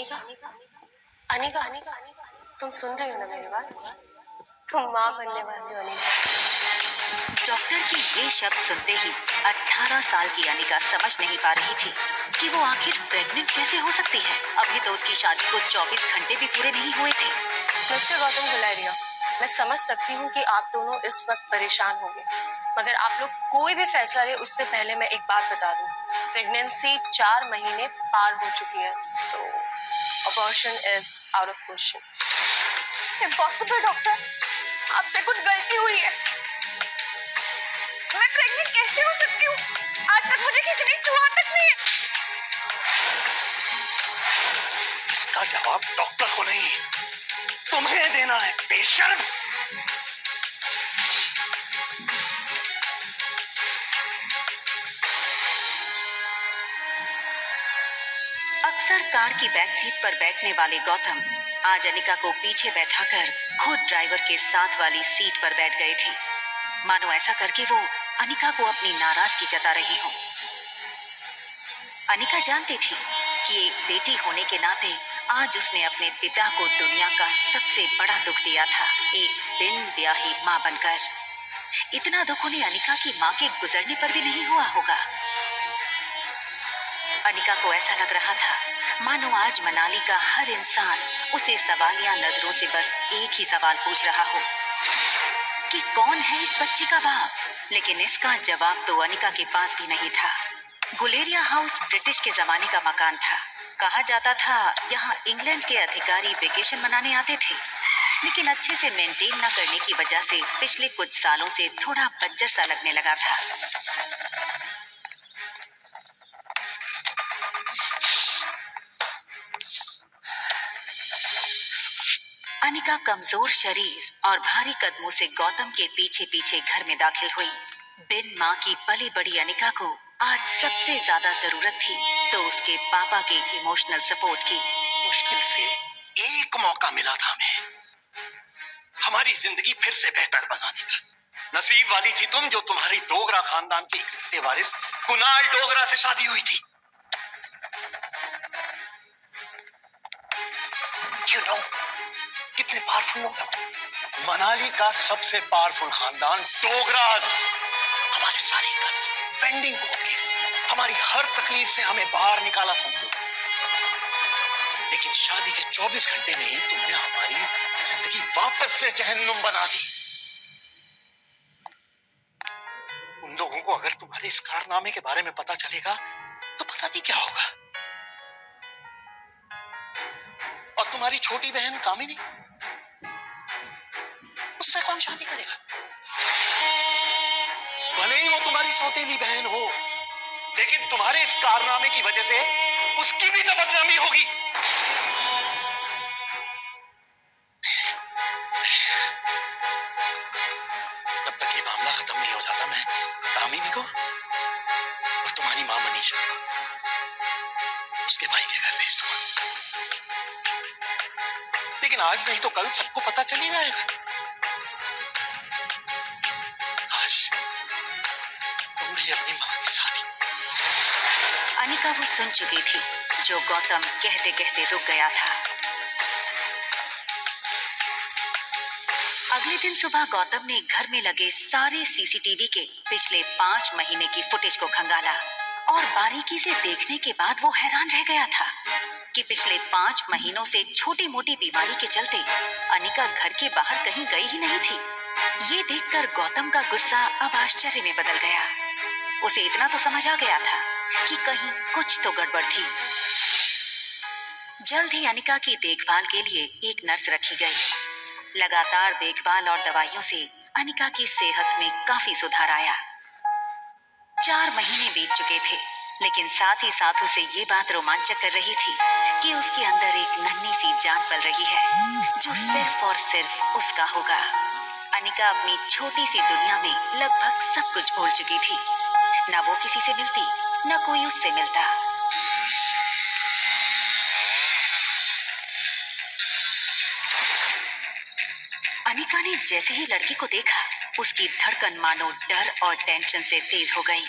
अनिका, अनिका, अनिका, तुम सुन रही हो ना मेरी बात? तुम माँ बनने वाली हो अनिका। डॉक्टर के ये शब्द सुनते ही 18 साल की अनिका समझ नहीं पा रही थी कि वो आखिर प्रेग्नेंट कैसे हो सकती है। अभी तो उसकी शादी को 24 घंटे भी पूरे नहीं हुए थे। मिस्टर गौतम गुलेरिया, मैं समझ सकती हूँ कि आप दोनों इस वक्त परेशान होंगे, मगर आप लोग कोई भी फैसला ले उससे पहले मैं एक बात बता दूं, प्रेगनेंसी 4 महीने पार हो चुकी है, so abortion is out of question. Impossible doctor, आपसे कुछ गलती हुई है। मैं प्रेग्नेंट कैसे हो सकती हूँ? आज तक मुझे किसी ने छुआ तक नहीं। इसका जवाब डॉक्टर को नहीं, तुम्हें देना है, बेशर्म। अक्सर कार की बैक सीट पर बैठने वाले गौतम आज अनिका को पीछे बैठाकर खुद ड्राइवर के साथ वाली सीट पर बैठ गए थे, मानो ऐसा करके वो अनिका को अपनी नाराजगी जता रहे हों। अनिका जानती थी कि एक बेटी होने के नाते आज उसने अपने पिता को दुनिया का सबसे बड़ा दुख दिया था, एक बिन ब्याही मां बनकर। इतना दुख उन्हें अनिका की मां के गुजरने पर भी नहीं हुआ होगा। अनिका को ऐसा लग रहा था मानो आज मनाली का हर इंसान उसे सवालिया नजरों से बस एक ही सवाल पूछ रहा हो कि कौन है इस बच्चे का बाप। लेकिन इसका जवाब तो अनिका के पास भी नहीं था। गुलेरिया हाउस ब्रिटिश के जमाने का मकान था। कहा जाता था यहाँ इंग्लैंड के अधिकारी वेकेशन मनाने आते थे, लेकिन अच्छे से मेंटेन न करने की वजह से पिछले कुछ सालों से थोड़ा बंजर सा लगने लगा था। अनिका कमजोर शरीर और भारी कदमों से गौतम के पीछे पीछे घर में दाखिल हुई। बिन माँ की पली बड़ी अनिका को आज सबसे ज्यादा जरूरत थी तो उसके पापा के इमोशनल सपोर्ट की। मुश्किल से एक मौका मिला था हमें हमारी जिंदगी फिर से बेहतर बनाने का। नसीब वाली थी तुम जो तुम्हारी डोगरा खानदान के इकलौते वारिस कुणाल डोगरा से शादी हुई थी। You know, कितने पावरफुल लोग। मनाली का सबसे पावरफुल खानदान डोगराज। हमारे सारे कर्ज, पेंडिंग कोर्ट केस, हमारी हर तकलीफ से हमें बाहर निकाला था। लेकिन शादी के 24 घंटे में ही तुमने हमारी जिंदगी वापस से जहन्नुम बना दी। उन लोगों को अगर तुम्हारे इस कारनामे के बारे में पता चलेगा तो पता नहीं क्या होगा। और तुम्हारी छोटी बहन कामिनी, उससे कौन शादी करेगा? भले ही वो तुम्हारी सौतेली बहन हो, लेकिन तुम्हारे इस कारनामे की वजह से उसकी भी तो बदनामी होगी। तब तक ये मामला खत्म नहीं हो जाता, मैं कामिनी को और तुम्हारी मां मनीषा उसके भाई के घर भेज दूंगा। लेकिन आज नहीं तो कल सबको पता चल ही जाएगा। आज तुम भी अपनी मां के साथ ही। अनिका वो सुन चुकी थी जो गौतम कहते कहते रुक गया था। अगले दिन सुबह गौतम ने घर में लगे सारे सीसीटीवी के पिछले 5 महीने की फुटेज को खंगाला और बारीकी से देखने के बाद वो हैरान रह गया था कि पिछले 5 महीनों से छोटी मोटी बीमारी के चलते अनिका घर के बाहर कहीं गई ही नहीं थी। ये देखकर गौतम का गुस्सा अब आश्चर्य में बदल गया। उसे इतना तो समझ आ गया था कि कहीं कुछ तो गड़बड़ थी। जल्द ही अनिका की देखभाल के लिए एक नर्स रखी गई। लगातार देखभाल और दवाइयों से अनिका की सेहत में काफी सुधार आया। 4 महीने बीत चुके थे, लेकिन साथ ही साथ उसे ये बात रोमांचक कर रही थी कि उसके अंदर एक नन्ही सी जान पल रही है जो सिर्फ और सिर्फ उसका होगा। अनिका अपनी छोटी सी दुनिया में लगभग सब कुछ भूल चुकी थी। न वो किसी से मिलती, न कोई उससे मिलता। अनिका ने जैसे ही लड़की को देखा, उसकी धड़कन मानो डर और टेंशन से तेज हो गई।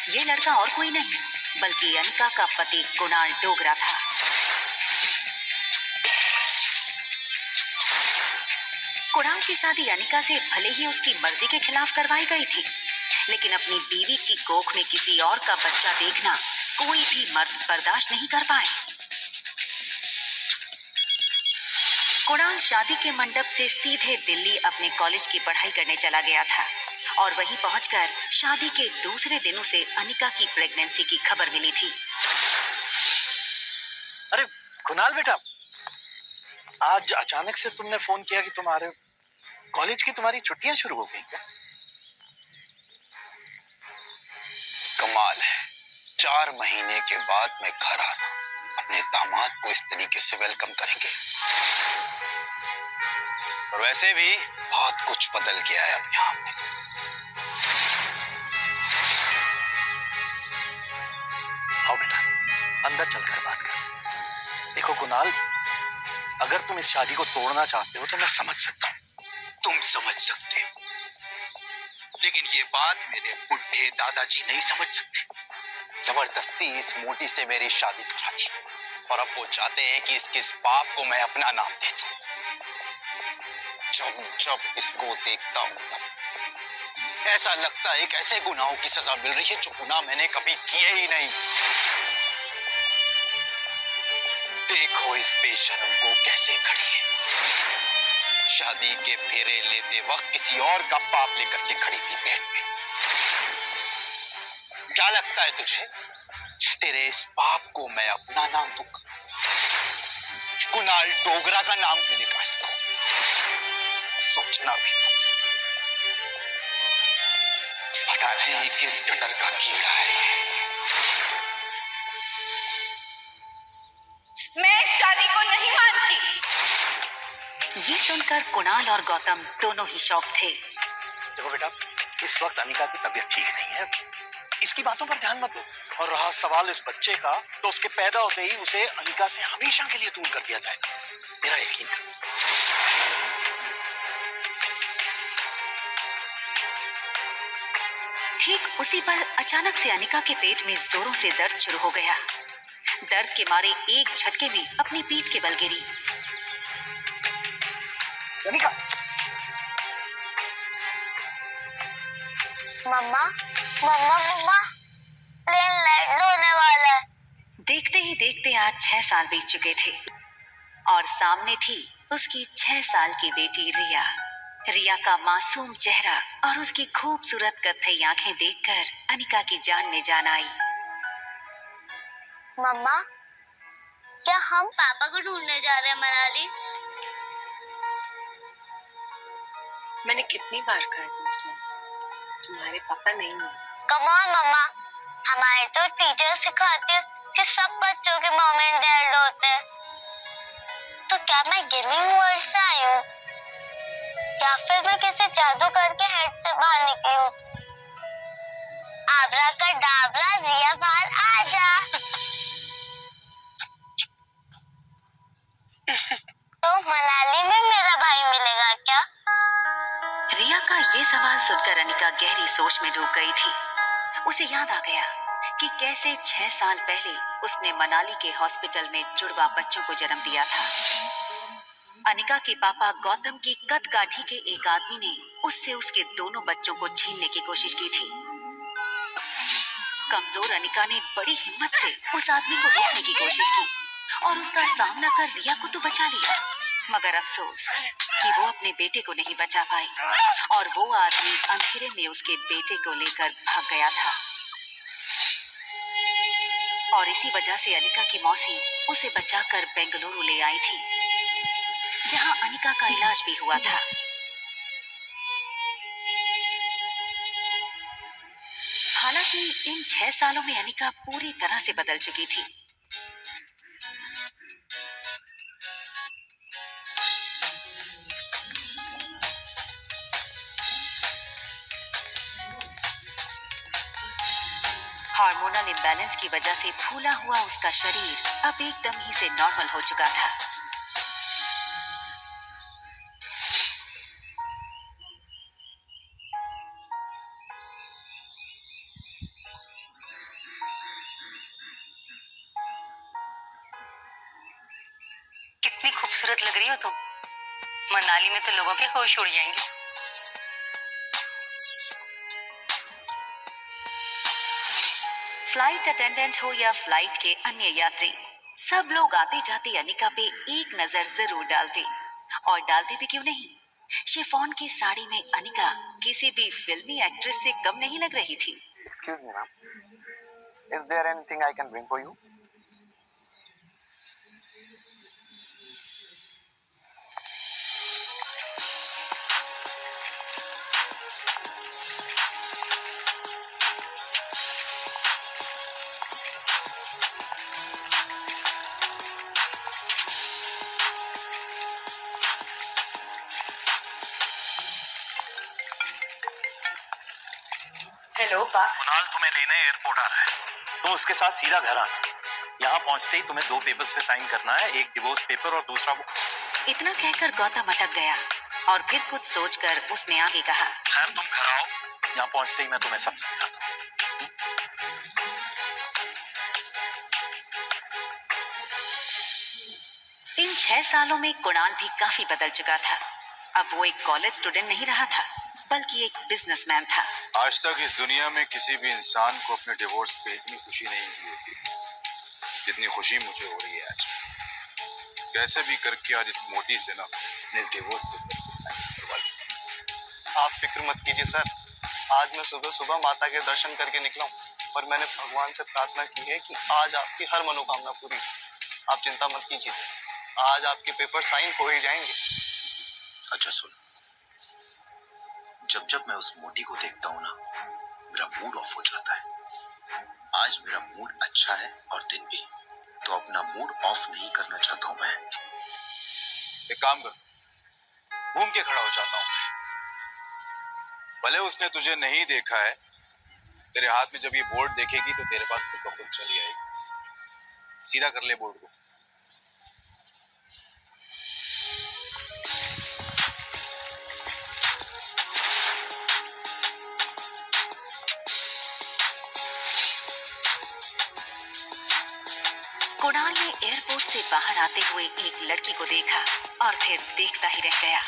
ये लड़का और कोई नहीं बल्कि अनिका का पति कुणाल डोगरा था। कुणाल की शादी अनिका से भले ही उसकी मर्जी के खिलाफ करवाई गई थी, लेकिन अपनी बीवी की कोख में किसी और का बच्चा देखना कोई भी मर्द बर्दाश्त नहीं कर पाए। कुणाल शादी के मंडप से सीधे दिल्ली अपने कॉलेज की पढ़ाई करने चला गया था और वहीं पहुंचकर शादी के दूसरे दिन उसे अनिका की प्रेगनेंसी की खबर मिली थी। अरे कुणाल बेटा, आज अचानक से तुमने फोन किया कि तुम्हारे कॉलेज की तुम्हारी छुट्टियां शुरू हो गई क्या? कमाल है, 4 महीने के बाद मैं घर आना, अपने दामाद को इस तरीके से वेलकम करेंगे। और वैसे भी बहुत कुछ बदल गया है अब यहाँ पे। आओ बेटा, अंदर चलकर बात कर। देखो कुणाल, अगर तुम इस शादी को तोड़ना चाहते हो तो मैं समझ सकता हूँ। तुम समझ सकते हो, लेकिन ये बात मेरे बुढ़े दादाजी नहीं समझ सकते। जबरदस्ती इस मोटी से मेरी शादी करा दी और अब वो चाहते हैं कि इसके इस पाप को मैं अपना नाम दे दूं। जब जब इसको देखता हूं, ऐसा लगता है कि ऐसे गुनाहों की सजा मिल रही है जो गुनाह मैंने कभी किए ही नहीं। देखो इस बेशर्म को कैसे खड़ी है। शादी के फेरे लेते वक्त किसी और का पाप लेकर के खड़ी थी पेट में। क्या लगता है तुझे तेरे इस पाप को मैं अपना नाम दूंगा? कुणाल डोगरा का नाम मिलेगा इसको, सोचना भी मत। पता नहीं किस गटर का कीड़ा है। मैं इस शादी को नहीं मानती। ये सुनकर कुणाल और गौतम दोनों ही शॉक थे। देखो बेटा, इस वक्त अनिका की तबीयत ठीक नहीं है, इसकी बातों पर ध्यान मत दो। और रहा सवाल इस बच्चे का, तो उसके पैदा होते ही उसे अनिका से हमेशा के लिए दूर कर दिया जाएगा, मेरा यकीन है। ठीक उसी पल अचानक से अनिका के पेट में जोरों से दर्द शुरू हो गया। दर्द के मारे एक झटके में अपनी पीठ के बल गिरी। अनिका, मम्मा मम्मा मम्मा, प्लेन लैंड होने वाला है। देखते ही देखते आज 6 साल बीत चुके थे और सामने थी उसकी 6 साल की बेटी रिया। रिया का मासूम चेहरा और उसकी खूबसूरत कत्थई आंखें देखकर अनिका की जान में जान आई। मम्मा, क्या हम पापा को ढूंढने जा रहे हैं मनाली? मैंने कितनी बार कहा तुमसे, तुम्हारे पापा नहीं है। कम ऑन मम्मा, हमारे तो टीचर सिखाते हैं कि सब बच्चों के मम्मी एंड डैड होते हैं। तो क्या मैं गिनीज वर्ल्ड से आई हूँ, या फिर मैं किसी जादू करके हेड से बाहर निकली हूँ? आबरा का डाबरा, रिया बाहर आजा। तो मनाली में मेरा भाई मिलेगा क्या? रिया का ये सवाल सुनकर अनिका गहरी सोच में डूब गई थी। उसे याद आ गया कि कैसे 6 साल पहले उसने मनाली के हॉस्पिटल में जुड़वा बच्चों को जन्म दिया था। अनिका के पापा गौतम की कद काठी के एक आदमी ने उससे उसके दोनों बच्चों को छीनने की कोशिश की थी। कमजोर अनिका ने बड़ी हिम्मत से उस आदमी को रोकने की कोशिश की और उसका सामना कर रिया को तो बचा लिया, मगर अफसोस कि वो अपने बेटे को नहीं बचा पाई और वो आदमी अंधेरे में उसके बेटे को लेकर भाग गया था। और इसी वजह से अनिका की मौसी उसे बचाकर बेंगलुरु ले आई थी, जहां अनिका का इलाज भी हुआ था। हालांकि इन 6 सालों में अनिका पूरी तरह से बदल चुकी थी। हार्मोनल इम्बैलेंस की वजह से फूला हुआ उसका शरीर अब एकदम ही से नॉर्मल हो चुका था। कितनी खूबसूरत लग रही हो तुम। मनाली में तो लोगों के होश उड़ जाएंगे। फ्लाइट अटेंडेंट हो या फ्लाइट के अन्य यात्री, सब लोग आते जाते अनिका पे एक नजर जरूर डालते। और डालते भी क्यों नहीं, शिफॉन की साड़ी में अनिका किसी भी फिल्मी एक्ट्रेस से कम नहीं लग रही थी। Excuse me, ma'am. Is there anything I can bring for you? Hello पा। कुणाल तुम्हें लेने एयरपोर्ट आ रहा है, तुम उसके साथ सीधा घर आना। यहाँ पहुँचते ही तुम्हें 2 पेपर्स पे साइन करना है, एक डिवोर्स पेपर और दूसरा वो। इतना कहकर गौतम अटक गया और फिर कुछ सोचकर उसने आगे कहा, खैर तुम घर आओ, यहाँ पहुँचते ही मैं तुम्हें सब समझाता हूँ। इन 6 सालों में कुणाल भी काफी बदल चुका था। अब वो एक कॉलेज स्टूडेंट नहीं रहा था, बल्कि एक बिजनेसमैन था। आज तक इस दुनिया में किसी भी इंसान को अपने डिवोर्स पे इतनी खुशी नहीं हुई होगी जितनी खुशी मुझे हो रही है आज। कैसे भी करके आज इस मोटी से ना अपने डिवोर्स पेपर्स पे साइन करवा लूं। आप फिक्र मत कीजिए सर, आज मैं सुबह सुबह माता के दर्शन करके निकला हूँ और मैंने भगवान से प्रार्थना की है कि आज आपकी हर मनोकामना पूरी। आप चिंता मत कीजिए, आज आपके पेपर साइन हो ही जाएंगे। अच्छा सुन, जब जब मैं उस मोटी को देखता हूँ ना, मेरा मूड ऑफ हो जाता है। आज मेरा मूड अच्छा है और दिन भी, तो अपना मूड ऑफ नहीं करना चाहता हूँ मैं। एक काम कर, घूम के खड़ा हो जाता हूँ। भले उसने तुझे नहीं देखा है, तेरे हाथ में जब ये बोर्ड देखेगी तो तेरे पास खुद ब खुद चली आएगी। सीधा कर ले बोर्ड को। कुणाल ने एयरपोर्ट से बाहर आते हुए एक लड़की को देखा और फिर देखता ही रह गया।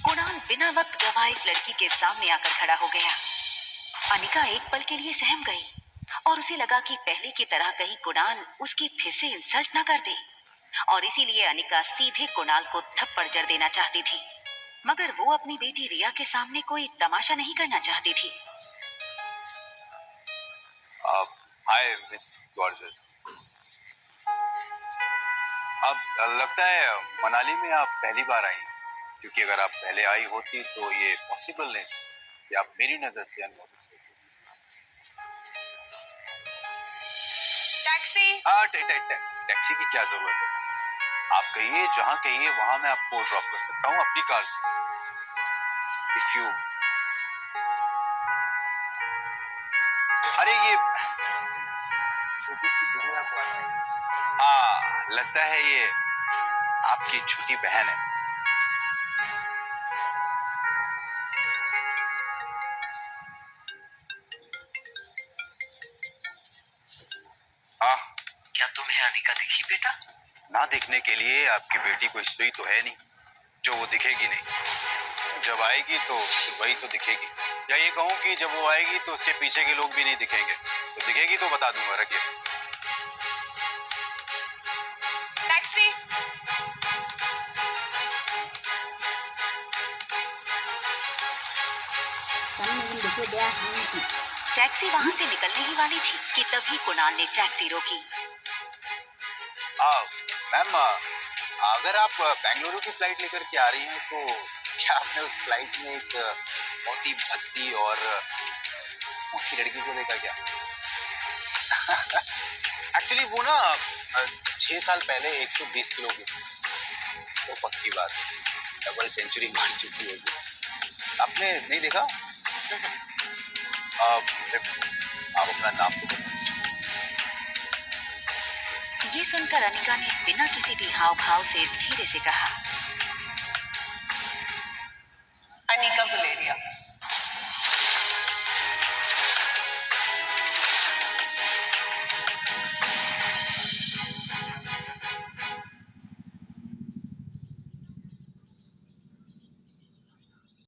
कुणाल बिना वक्त गवाए इस लड़की के सामने आकर खड़ा हो गया। अनिका एक पल के लिए सहम गई और उसे लगा कि पहले की तरह कहीं कुणाल उसकी फिर से इंसल्ट ना कर दे, और इसीलिए अनिका सीधे कुणाल को थप्पड़ जड़ देना चाहती थी, मगर वो अपनी बेटी रिया के सामने कोई तमाशा नहीं करना चाहती थी। Hi miss gorgeous. अब लगता है मनाली में आप पहली बार आई, क्योंकि अगर आप पहले आई होती तो ये पॉसिबल नहीं कि आप मेरी नजर से अननोटिस होती। टैक्सी। टैक्सी की क्या जरूरत है? आप कहिए, जहाँ कहिए वहां मैं आपको ड्रॉप कर सकता हूँ अपनी कार से। इफ यू अरे ये छोटी सी गुड़िया को, हाँ लगता है ये आपकी छोटी बहन है। हाँ, क्या तुम्हें अनिका दिखी बेटा? ना दिखने के लिए आपकी बेटी कोई सुई तो है नहीं जो वो दिखेगी नहीं। जब आएगी तो वही तो दिखेगी, या ये कहूँ कि जब वो आएगी तो उसके पीछे के लोग भी नहीं दिखेंगे। तो दिखेगी तो बता दूंगा। रखिए। टैक्सी। टैक्सी वहां से निकलने ही वाली थी कि तभी कुणाल ने टैक्सी रोकी। मैम, अगर आप बेंगलुरु की फ्लाइट लेकर के आ रही हैं तो क्या आपने उस फ्लाइट में एक मोटी भद्दी और मोटी लड़की को देखा क्या? एक्चुअली वो ना 6 साल पहले 120 किलो की थी, तो पक्की बात है डबल सेंचुरी मार चुकी होगी। आपने नहीं देखा? आप अपना नाम तो बता दीजिए। ये सुनकर अनिका ने बिना किसी भी हाव भाव से धीरे से कहा, अनिका